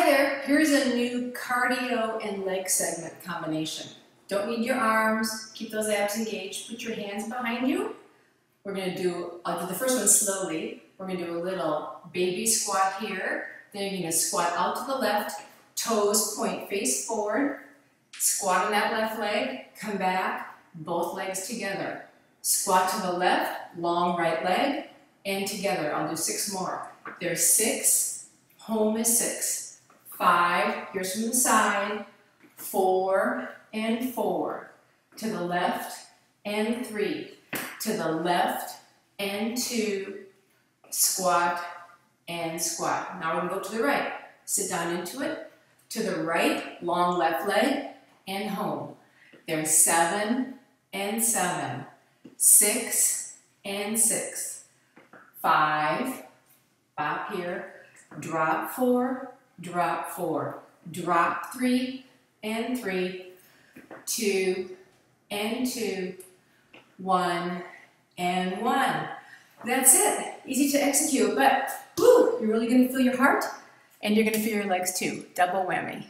Hi there, here's a new cardio and leg segment combination. Don't need your arms, keep those abs engaged, put your hands behind you. I'll do the first one slowly. We're gonna do a little baby squat here. Then you're gonna squat out to the left, toes point face forward, squat on that left leg, come back, both legs together. Squat to the left, long right leg, and together. I'll do 6 more. There's 6, home is 6. 5, here's from the side, 4 and 4, to the left and 3, to the left and 2, squat and squat. Now we're going to go to the right, sit down into it, to the right, long left leg and home. There's 7 and 7, 6 and 6, 5, bop here, drop 4, drop 4, drop 3 and 3, 2 and 2, 1 and 1. That's it. Easy to execute, but woo, you're really going to feel your heart and you're going to feel your legs too. Double whammy.